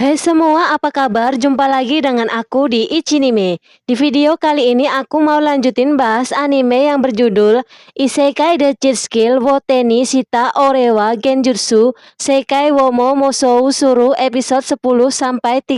Hai semua, apa kabar? Jumpa lagi dengan aku di Ichinime. Di video kali ini aku mau lanjutin bahas anime yang berjudul Isekai de Cheat Skill wo Teni Shita Orewa Genjutsu Sekai wo mo Mosou Suru episode 10-13.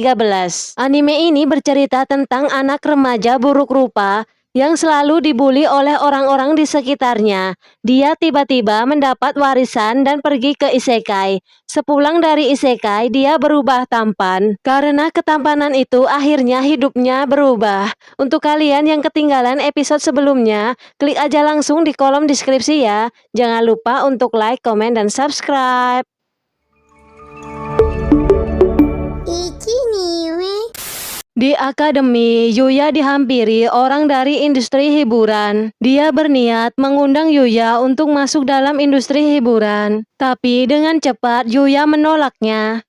Anime ini bercerita tentang anak remaja buruk rupa yang selalu dibully oleh orang-orang di sekitarnya. Dia tiba-tiba mendapat warisan dan pergi ke isekai. Sepulang dari isekai, dia berubah tampan. Karena ketampanan itu, akhirnya hidupnya berubah. Untuk kalian yang ketinggalan episode sebelumnya, klik aja langsung di kolom deskripsi ya. Jangan lupa untuk like, komen, dan subscribe. Di akademi, Yuya dihampiri orang dari industri hiburan. Dia berniat mengundang Yuya untuk masuk dalam industri hiburan. Tapi dengan cepat Yuya menolaknya.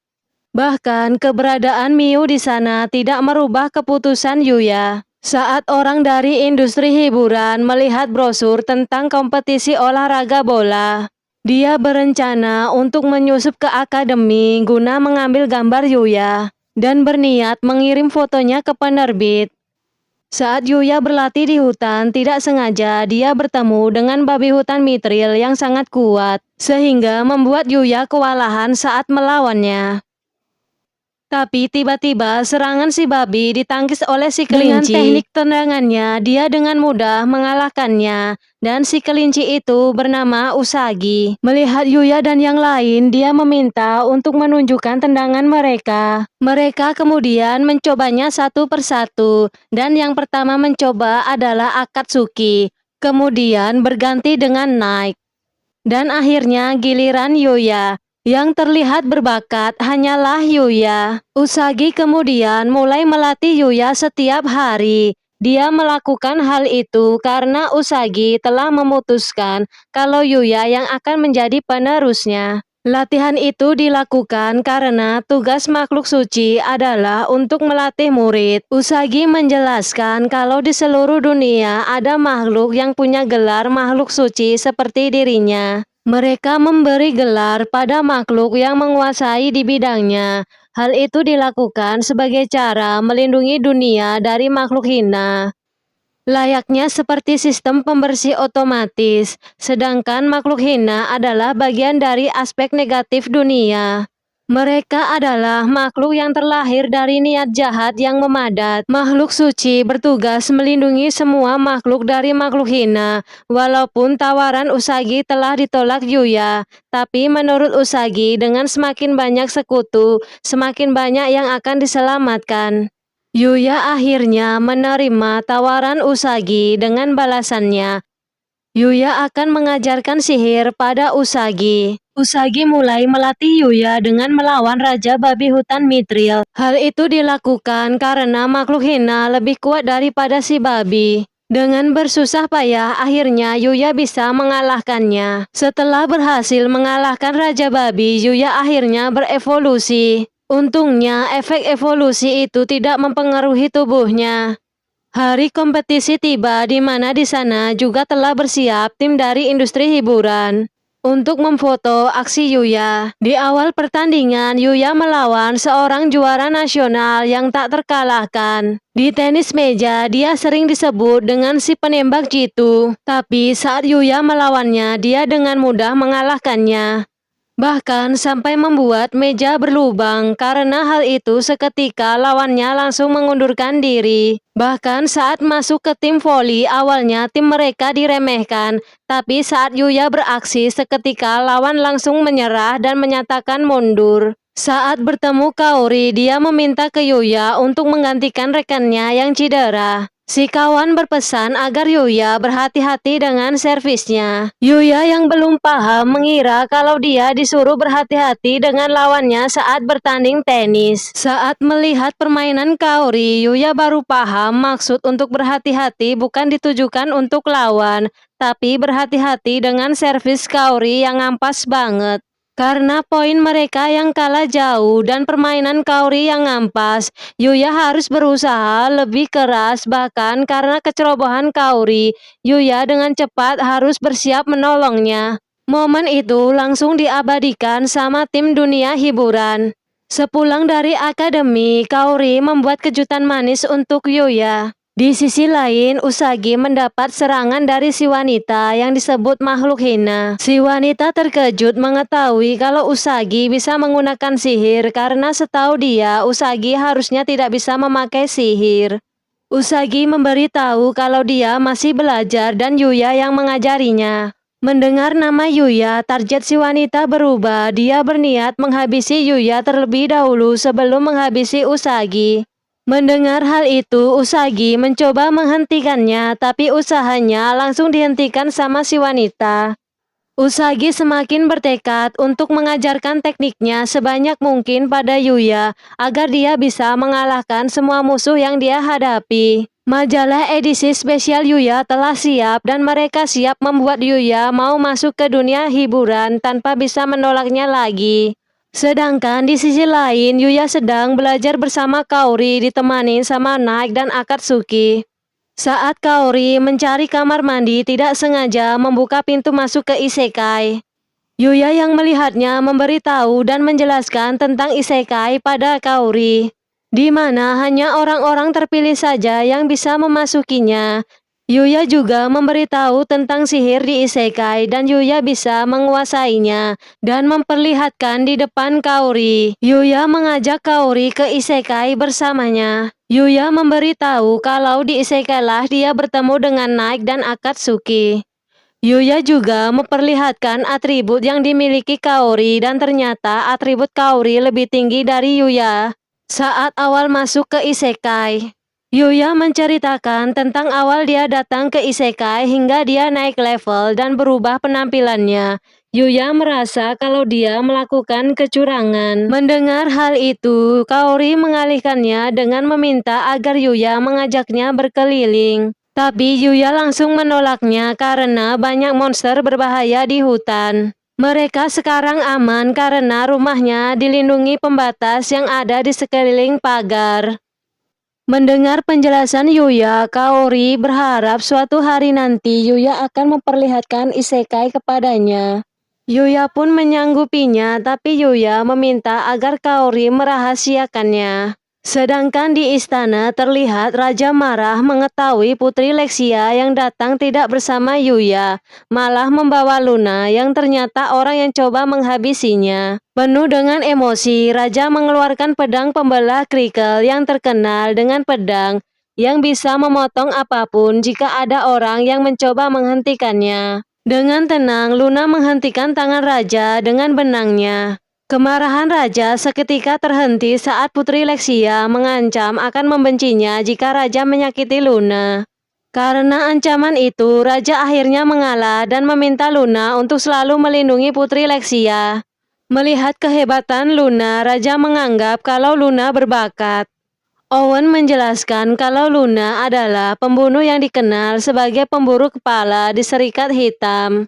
Bahkan keberadaan Miu di sana tidak merubah keputusan Yuya. Saat orang dari industri hiburan melihat brosur tentang kompetisi olahraga bola, dia berencana untuk menyusup ke akademi guna mengambil gambar Yuya dan berniat mengirim fotonya ke penerbit. Saat Yuya berlatih di hutan, tidak sengaja dia bertemu dengan babi hutan Mithril yang sangat kuat, sehingga membuat Yuya kewalahan saat melawannya. Tapi tiba-tiba serangan si babi ditangkis oleh si kelinci. Dengan teknik tendangannya, dia dengan mudah mengalahkannya. Dan si kelinci itu bernama Usagi. Melihat Yuya dan yang lain, dia meminta untuk menunjukkan tendangan mereka. Mereka kemudian mencobanya satu persatu. Dan yang pertama mencoba adalah Akatsuki. Kemudian berganti dengan Nike. Dan akhirnya giliran Yuya. Yang terlihat berbakat hanyalah Yuya. Usagi kemudian mulai melatih Yuya setiap hari. Dia melakukan hal itu karena Usagi telah memutuskan kalau Yuya yang akan menjadi penerusnya. Latihan itu dilakukan karena tugas makhluk suci adalah untuk melatih murid. Usagi menjelaskan kalau di seluruh dunia ada makhluk yang punya gelar makhluk suci seperti dirinya. Mereka memberi gelar pada makhluk yang menguasai di bidangnya. Hal itu dilakukan sebagai cara melindungi dunia dari makhluk hina. Layaknya seperti sistem pembersih otomatis, sedangkan makhluk hina adalah bagian dari aspek negatif dunia. Mereka adalah makhluk yang terlahir dari niat jahat yang memadat. Makhluk suci bertugas melindungi semua makhluk dari makhluk hina. Walaupun tawaran Usagi telah ditolak Yuya, tapi menurut Usagi dengan semakin banyak sekutu, semakin banyak yang akan diselamatkan. Yuya akhirnya menerima tawaran Usagi dengan balasannya. Yuya akan mengajarkan sihir pada Usagi. Usagi mulai melatih Yuya dengan melawan Raja Babi Hutan Mithril. Hal itu dilakukan karena makhluk hina lebih kuat daripada si babi. Dengan bersusah payah, akhirnya Yuya bisa mengalahkannya. Setelah berhasil mengalahkan Raja Babi, Yuya akhirnya berevolusi. Untungnya, efek evolusi itu tidak mempengaruhi tubuhnya. Hari kompetisi tiba di mana di sana juga telah bersiap tim dari industri hiburan untuk memfoto aksi Yuya. Di awal pertandingan, Yuya melawan seorang juara nasional yang tak terkalahkan. Di tenis meja, dia sering disebut dengan si penembak jitu. Tapi saat Yuya melawannya, dia dengan mudah mengalahkannya. Bahkan sampai membuat meja berlubang. Karena hal itu seketika lawannya langsung mengundurkan diri. Bahkan saat masuk ke tim voli, awalnya tim mereka diremehkan. Tapi saat Yuya beraksi seketika lawan langsung menyerah dan menyatakan mundur. Saat bertemu Kaori, dia meminta ke Yuya untuk menggantikan rekannya yang cedera. Si kawan berpesan agar Yuya berhati-hati dengan servisnya. Yuya yang belum paham mengira kalau dia disuruh berhati-hati dengan lawannya saat bertanding tenis. Saat melihat permainan Kaori, Yuya baru paham maksud untuk berhati-hati bukan ditujukan untuk lawan, tapi berhati-hati dengan servis Kaori yang ampas banget. Karena poin mereka yang kalah jauh dan permainan Kaori yang ampas, Yuya harus berusaha lebih keras. Bahkan karena kecerobohan Kaori, Yuya dengan cepat harus bersiap menolongnya. Momen itu langsung diabadikan sama tim dunia hiburan. Sepulang dari akademi, Kaori membuat kejutan manis untuk Yuya. Di sisi lain, Usagi mendapat serangan dari si wanita yang disebut makhluk hina. Si wanita terkejut mengetahui kalau Usagi bisa menggunakan sihir karena setahu dia, Usagi harusnya tidak bisa memakai sihir. Usagi memberitahu kalau dia masih belajar dan Yuya yang mengajarinya. Mendengar nama Yuya, target si wanita berubah. Dia berniat menghabisi Yuya terlebih dahulu sebelum menghabisi Usagi. Mendengar hal itu, Usagi mencoba menghentikannya, tapi usahanya langsung dihentikan sama si wanita. Usagi semakin bertekad untuk mengajarkan tekniknya sebanyak mungkin pada Yuya, agar dia bisa mengalahkan semua musuh yang dia hadapi. Majalah edisi spesial Yuya telah siap dan mereka siap membuat Yuya mau masuk ke dunia hiburan tanpa bisa menolaknya lagi. Sedangkan di sisi lain, Yuya sedang belajar bersama Kaori ditemani sama Naik dan Akatsuki. Saat Kaori mencari kamar mandi tidak sengaja membuka pintu masuk ke isekai. Yuya yang melihatnya memberitahu dan menjelaskan tentang isekai pada Kaori, di mana hanya orang-orang terpilih saja yang bisa memasukinya. Yuya juga memberitahu tentang sihir di isekai dan Yuya bisa menguasainya dan memperlihatkan di depan Kaori. Yuya mengajak Kaori ke isekai bersamanya. Yuya memberitahu kalau di isekai lah dia bertemu dengan Naik dan Akatsuki. Yuya juga memperlihatkan atribut yang dimiliki Kaori dan ternyata atribut Kaori lebih tinggi dari Yuya. Saat awal masuk ke isekai, Yuya menceritakan tentang awal dia datang ke isekai hingga dia naik level dan berubah penampilannya. Yuya merasa kalau dia melakukan kecurangan. Mendengar hal itu, Kaori mengalihkannya dengan meminta agar Yuya mengajaknya berkeliling. Tapi Yuya langsung menolaknya karena banyak monster berbahaya di hutan. Mereka sekarang aman karena rumahnya dilindungi pembatas yang ada di sekeliling pagar. Mendengar penjelasan Yuya, Kaori berharap suatu hari nanti Yuya akan memperlihatkan isekai kepadanya. Yuya pun menyanggupinya, tapi Yuya meminta agar Kaori merahasiakannya. Sedangkan di istana terlihat Raja marah mengetahui Putri Lexia yang datang tidak bersama Yuya, malah membawa Luna yang ternyata orang yang coba menghabisinya. Penuh dengan emosi, Raja mengeluarkan pedang pembelah kerikil yang terkenal dengan pedang yang bisa memotong apapun jika ada orang yang mencoba menghentikannya. Dengan tenang, Luna menghentikan tangan Raja dengan benangnya. Kemarahan Raja seketika terhenti saat Putri Lexia mengancam akan membencinya jika Raja menyakiti Luna. Karena ancaman itu, Raja akhirnya mengalah dan meminta Luna untuk selalu melindungi Putri Lexia. Melihat kehebatan Luna, Raja menganggap kalau Luna berbakat. Owen menjelaskan kalau Luna adalah pembunuh yang dikenal sebagai pemburu kepala di Serikat Hitam.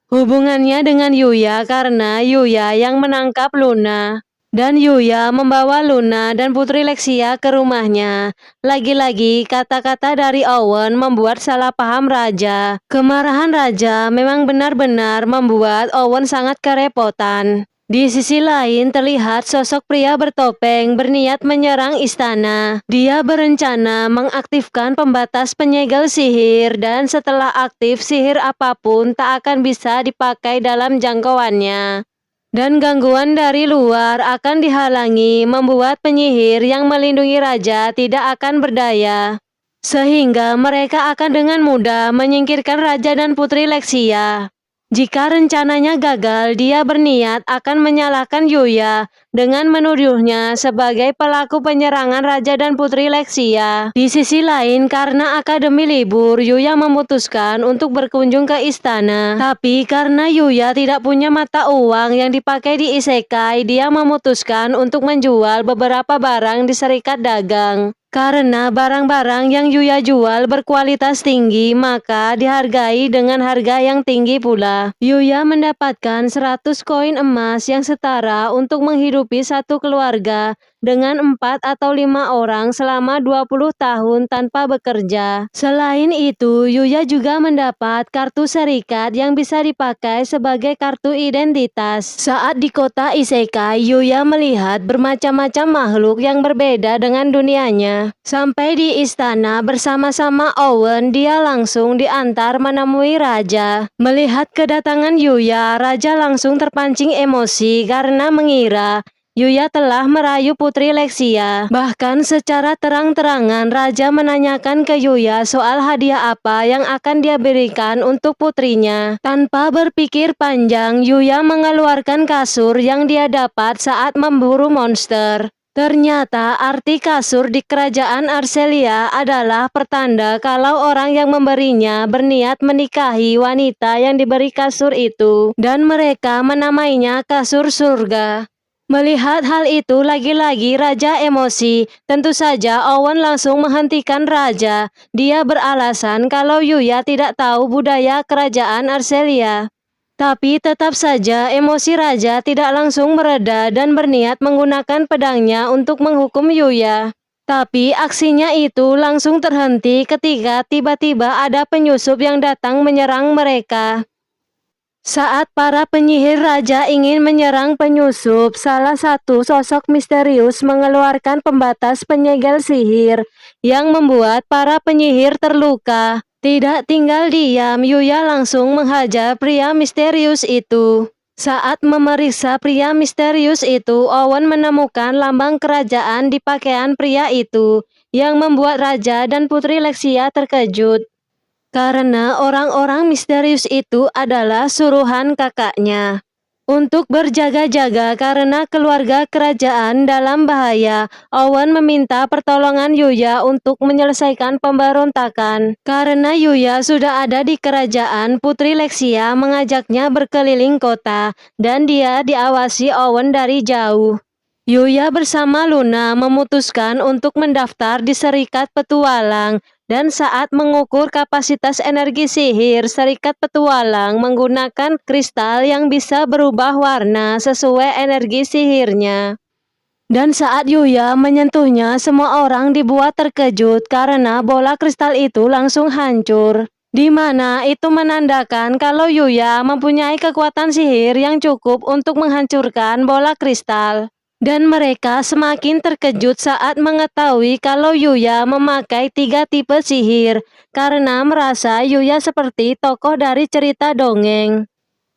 Hubungannya dengan Yuya karena Yuya yang menangkap Luna. Dan Yuya membawa Luna dan Putri Lexia ke rumahnya. Lagi-lagi kata-kata dari Owen membuat salah paham Raja. Kemarahan Raja memang benar-benar membuat Owen sangat kerepotan. Di sisi lain terlihat sosok pria bertopeng berniat menyerang istana. Dia berencana mengaktifkan pembatas penyegel sihir dan setelah aktif sihir apapun tak akan bisa dipakai dalam jangkauannya. Dan gangguan dari luar akan dihalangi membuat penyihir yang melindungi Raja tidak akan berdaya. Sehingga mereka akan dengan mudah menyingkirkan Raja dan Putri Lexia. Jika rencananya gagal, dia berniat akan menyalahkan Yuya dengan menuduhnya sebagai pelaku penyerangan Raja dan Putri Lexia. Di sisi lain, karena akademi libur, Yuya memutuskan untuk berkunjung ke istana. Tapi karena Yuya tidak punya mata uang yang dipakai di isekai, dia memutuskan untuk menjual beberapa barang di serikat dagang. Karena barang-barang yang Yuya jual berkualitas tinggi, maka dihargai dengan harga yang tinggi pula. Yuya mendapatkan 100 koin emas yang setara untuk menghidupi satu keluarga dengan 4 atau 5 orang selama 20 tahun tanpa bekerja. Selain itu, Yuya juga mendapat kartu serikat yang bisa dipakai sebagai kartu identitas. Saat di kota Isekai, Yuya melihat bermacam-macam makhluk yang berbeda dengan dunianya. Sampai di istana bersama-sama Owen, dia langsung diantar menemui raja. Melihat kedatangan Yuya, raja langsung terpancing emosi karena mengira Yuya telah merayu Putri Lexia. Bahkan secara terang-terangan raja menanyakan ke Yuya soal hadiah apa yang akan dia berikan untuk putrinya. Tanpa berpikir panjang, Yuya mengeluarkan kasur yang dia dapat saat memburu monster. Ternyata arti kasur di kerajaan Arcelia adalah pertanda kalau orang yang memberinya berniat menikahi wanita yang diberi kasur itu, dan mereka menamainya kasur surga. Melihat hal itu, lagi-lagi raja emosi. Tentu saja Owen langsung menghentikan raja. Dia beralasan kalau Yuya tidak tahu budaya kerajaan Arcelia. Tapi tetap saja emosi raja tidak langsung mereda dan berniat menggunakan pedangnya untuk menghukum Yuya. Tapi aksinya itu langsung terhenti ketika tiba-tiba ada penyusup yang datang menyerang mereka. Saat para penyihir raja ingin menyerang penyusup, salah satu sosok misterius mengeluarkan pembatas penyegel sihir yang membuat para penyihir terluka. Tidak tinggal diam, Yuya langsung menghajar pria misterius itu. Saat memeriksa pria misterius itu, Owen menemukan lambang kerajaan di pakaian pria itu, yang membuat raja dan Putri Lexia terkejut. Karena orang-orang misterius itu adalah suruhan kakaknya. Untuk berjaga-jaga karena keluarga kerajaan dalam bahaya, Owen meminta pertolongan Yuya untuk menyelesaikan pemberontakan. Karena Yuya sudah ada di kerajaan, Putri Lexia mengajaknya berkeliling kota, dan dia diawasi Owen dari jauh. Yuya bersama Luna memutuskan untuk mendaftar di Serikat Petualang. Dan saat mengukur kapasitas energi sihir, Serikat Petualang menggunakan kristal yang bisa berubah warna sesuai energi sihirnya. Dan saat Yuya menyentuhnya, semua orang dibuat terkejut karena bola kristal itu langsung hancur. Di mana itu menandakan kalau Yuya mempunyai kekuatan sihir yang cukup untuk menghancurkan bola kristal. Dan mereka semakin terkejut saat mengetahui kalau Yuya memakai 3 tipe sihir, karena merasa Yuya seperti tokoh dari cerita dongeng.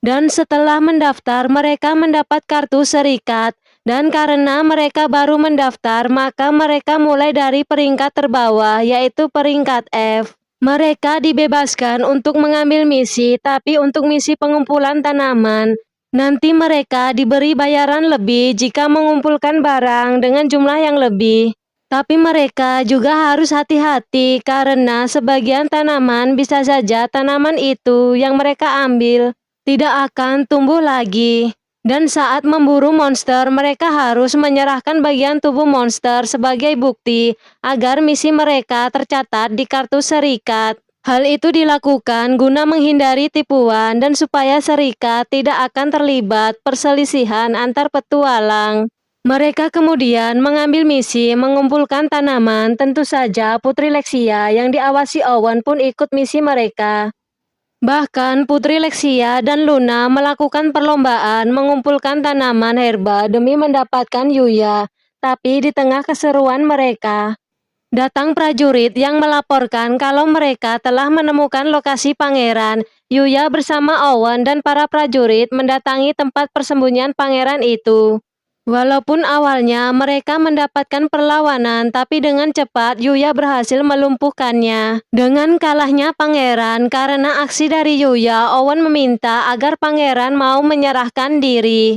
Dan setelah mendaftar, mereka mendapat kartu serikat, dan karena mereka baru mendaftar, maka mereka mulai dari peringkat terbawah, yaitu peringkat F. Mereka dibebaskan untuk mengambil misi, tapi untuk misi pengumpulan tanaman, nanti mereka diberi bayaran lebih jika mengumpulkan barang dengan jumlah yang lebih. Tapi mereka juga harus hati-hati karena sebagian tanaman bisa saja tanaman itu yang mereka ambil tidak akan tumbuh lagi. Dan saat memburu monster, mereka harus menyerahkan bagian tubuh monster sebagai bukti agar misi mereka tercatat di kartu serikat. Hal itu dilakukan guna menghindari tipuan dan supaya serikat tidak akan terlibat perselisihan antar petualang. Mereka kemudian mengambil misi mengumpulkan tanaman. Tentu saja Putri Lexia yang diawasi Owen pun ikut misi mereka. Bahkan Putri Lexia dan Luna melakukan perlombaan mengumpulkan tanaman herba demi mendapatkan Yuya. Tapi di tengah keseruan mereka, datang prajurit yang melaporkan kalau mereka telah menemukan lokasi pangeran. Yuya bersama Owen dan para prajurit mendatangi tempat persembunyian pangeran itu. Walaupun awalnya mereka mendapatkan perlawanan, tapi dengan cepat Yuya berhasil melumpuhkannya. Dengan kalahnya pangeran karena aksi dari Yuya, Owen meminta agar pangeran mau menyerahkan diri.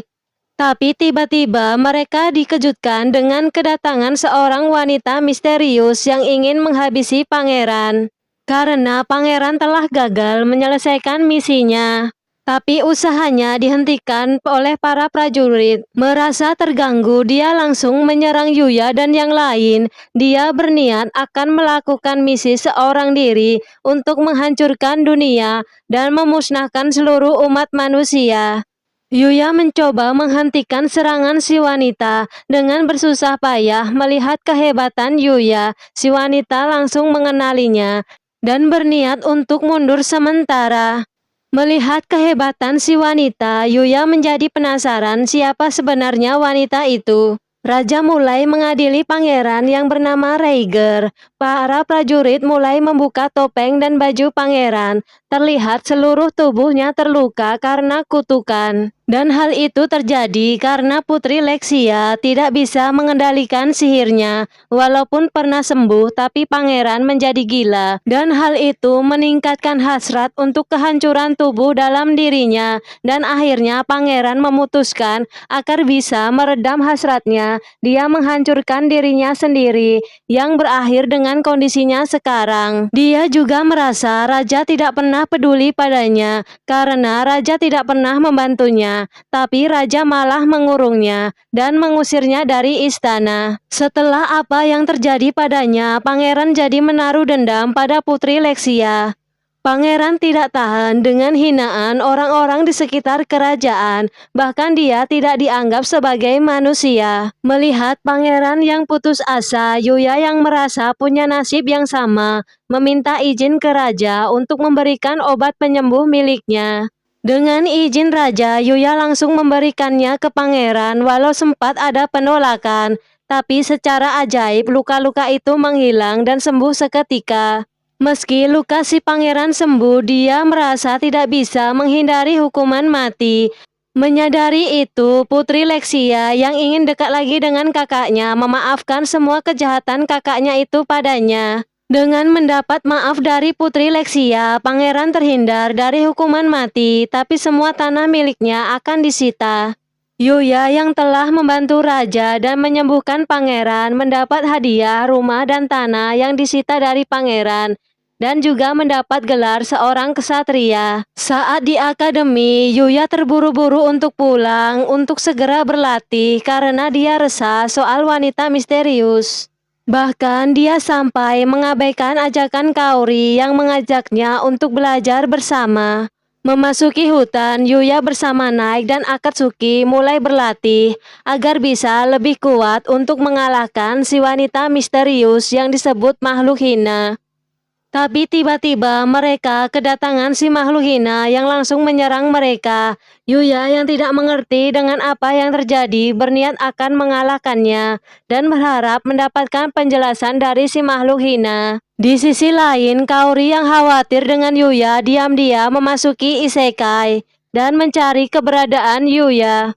Tapi tiba-tiba mereka dikejutkan dengan kedatangan seorang wanita misterius yang ingin menghabisi pangeran. Karena pangeran telah gagal menyelesaikan misinya. Tapi usahanya dihentikan oleh para prajurit. Merasa terganggu, dia langsung menyerang Yuya dan yang lain. Dia berniat akan melakukan misi seorang diri untuk menghancurkan dunia dan memusnahkan seluruh umat manusia. Yuya mencoba menghentikan serangan si wanita dengan bersusah payah. Melihat kehebatan Yuya, si wanita langsung mengenalinya dan berniat untuk mundur sementara. Melihat kehebatan si wanita, Yuya menjadi penasaran siapa sebenarnya wanita itu. Raja mulai mengadili pangeran yang bernama Rhaegar. Para prajurit mulai membuka topeng dan baju pangeran. Terlihat seluruh tubuhnya terluka karena kutukan. Dan hal itu terjadi karena Putri Lexia tidak bisa mengendalikan sihirnya. Walaupun pernah sembuh, tapi pangeran menjadi gila. Dan hal itu meningkatkan hasrat untuk kehancuran tubuh dalam dirinya. Dan akhirnya pangeran memutuskan agar bisa meredam hasratnya. Dia menghancurkan dirinya sendiri, yang berakhir dengan kondisinya sekarang. Dia juga merasa raja tidak pernah peduli padanya, karena raja tidak pernah membantunya. Tapi raja malah mengurungnya dan mengusirnya dari istana. Setelah apa yang terjadi padanya, pangeran jadi menaruh dendam pada Putri Lexia. Pangeran tidak tahan dengan hinaan orang-orang di sekitar kerajaan, bahkan dia tidak dianggap sebagai manusia. Melihat pangeran yang putus asa, Yuya yang merasa punya nasib yang sama, meminta izin ke raja untuk memberikan obat penyembuh miliknya. Dengan izin raja, Yuya langsung memberikannya ke pangeran walau sempat ada penolakan. Tapi secara ajaib luka-luka itu menghilang dan sembuh seketika. Meski luka si pangeran sembuh, dia merasa tidak bisa menghindari hukuman mati. Menyadari itu, Putri Lexia yang ingin dekat lagi dengan kakaknya memaafkan semua kejahatan kakaknya itu padanya. Dengan mendapat maaf dari Putri Lexia, pangeran terhindar dari hukuman mati, tapi semua tanah miliknya akan disita. Yuya yang telah membantu raja dan menyembuhkan pangeran mendapat hadiah rumah dan tanah yang disita dari pangeran, dan juga mendapat gelar seorang kesatria. Saat di akademi, Yuya terburu-buru untuk pulang untuk segera berlatih karena dia resah soal wanita misterius. Bahkan dia sampai mengabaikan ajakan Kaori yang mengajaknya untuk belajar bersama. Memasuki hutan, Yuya bersama Naik dan Akatsuki mulai berlatih agar bisa lebih kuat untuk mengalahkan si wanita misterius yang disebut makhluk hina. Tapi tiba-tiba mereka kedatangan si makhluk hina yang langsung menyerang mereka. Yuya yang tidak mengerti dengan apa yang terjadi berniat akan mengalahkannya dan berharap mendapatkan penjelasan dari si makhluk hina. Di sisi lain, Kaori yang khawatir dengan Yuya diam-diam memasuki isekai dan mencari keberadaan Yuya.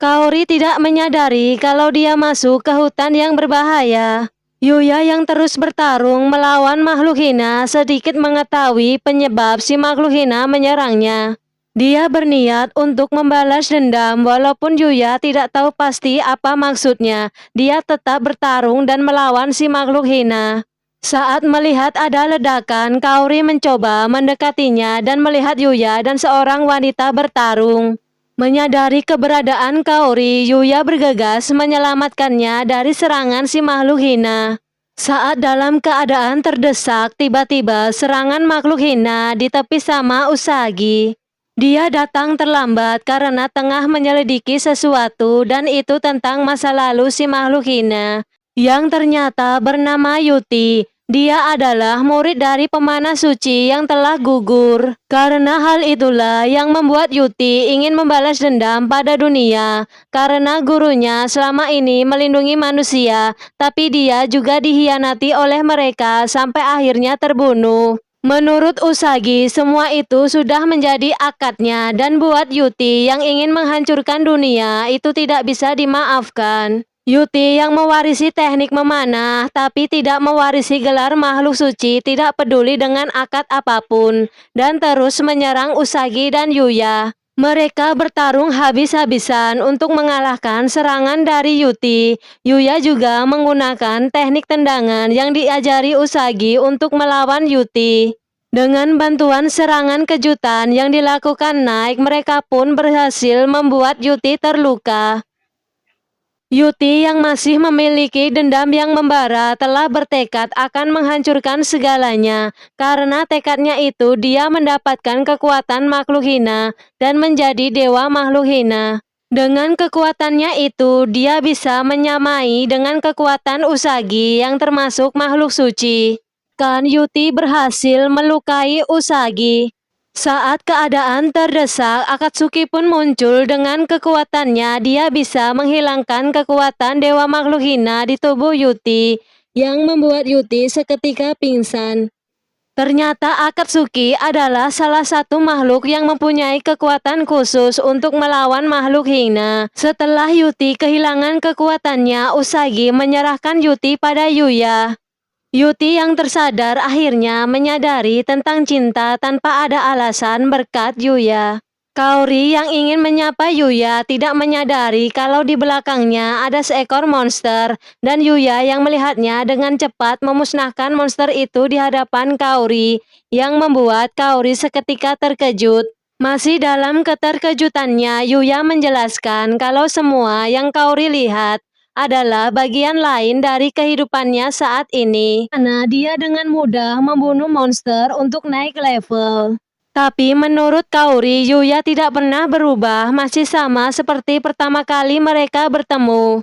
Kaori tidak menyadari kalau dia masuk ke hutan yang berbahaya. Yuya yang terus bertarung melawan makhluk hina sedikit mengetahui penyebab si makhluk hina menyerangnya. Dia berniat untuk membalas dendam walaupun Yuya tidak tahu pasti apa maksudnya. Dia tetap bertarung dan melawan si makhluk hina. Saat melihat ada ledakan, Kaori mencoba mendekatinya dan melihat Yuya dan seorang wanita bertarung. Menyadari keberadaan Kaori, Yuya bergegas menyelamatkannya dari serangan si makhluk hina. Saat dalam keadaan terdesak, tiba-tiba serangan makhluk hina ditepis sama Usagi. Dia datang terlambat karena tengah menyelidiki sesuatu dan itu tentang masa lalu si makhluk hina, yang ternyata bernama Yuti. Dia adalah murid dari pemanah suci yang telah gugur. Karena hal itulah yang membuat Yuti ingin membalas dendam pada dunia. Karena gurunya selama ini melindungi manusia, tapi dia juga dihianati oleh mereka sampai akhirnya terbunuh. Menurut Usagi, semua itu sudah menjadi akadnya dan buat Yuti yang ingin menghancurkan dunia itu tidak bisa dimaafkan. Yuti yang mewarisi teknik memanah tapi tidak mewarisi gelar makhluk suci tidak peduli dengan akad apapun dan terus menyerang Usagi dan Yuya. Mereka bertarung habis-habisan untuk mengalahkan serangan dari Yuti. Yuya juga menggunakan teknik tendangan yang diajari Usagi untuk melawan Yuti. Dengan bantuan serangan kejutan yang dilakukan Naik, mereka pun berhasil membuat Yuti terluka. Yuti yang masih memiliki dendam yang membara telah bertekad akan menghancurkan segalanya. Karena tekadnya itu dia mendapatkan kekuatan makhluk hina dan menjadi dewa makhluk hina. Dengan kekuatannya itu, dia bisa menyamai dengan kekuatan Usagi yang termasuk makhluk suci. Kan Yuti berhasil melukai Usagi. Saat keadaan terdesak, Akatsuki pun muncul dengan kekuatannya. Dia bisa menghilangkan kekuatan dewa makhluk hina di tubuh Yuti, yang membuat Yuti seketika pingsan. Ternyata Akatsuki adalah salah satu makhluk yang mempunyai kekuatan khusus untuk melawan makhluk hina. Setelah Yuti kehilangan kekuatannya, Usagi menyerahkan Yuti pada Yuya. Yuti yang tersadar akhirnya menyadari tentang cinta tanpa ada alasan berkat Yuya. Kaori yang ingin menyapa Yuya tidak menyadari kalau di belakangnya ada seekor monster, dan Yuya yang melihatnya dengan cepat memusnahkan monster itu di hadapan Kaori, yang membuat Kaori seketika terkejut. Masih dalam keterkejutannya, Yuya menjelaskan kalau semua yang Kaori lihat adalah bagian lain dari kehidupannya saat ini, karena dia dengan mudah membunuh monster untuk naik level. Tapi menurut Kaori, Yuya tidak pernah berubah, masih sama seperti pertama kali mereka bertemu.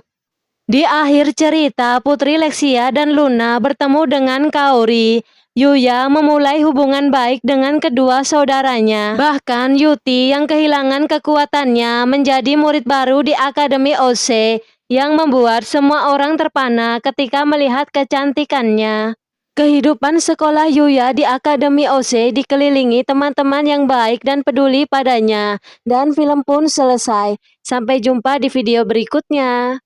Di akhir cerita, Putri Lexia dan Luna bertemu dengan Kaori. Yuya memulai hubungan baik dengan kedua saudaranya. Bahkan Yuti yang kehilangan kekuatannya menjadi murid baru di Akademi Ose, yang membuat semua orang terpana ketika melihat kecantikannya. Kehidupan sekolah Yuya di Akademi Ose dikelilingi teman-teman yang baik dan peduli padanya. Dan film pun selesai. Sampai jumpa di video berikutnya.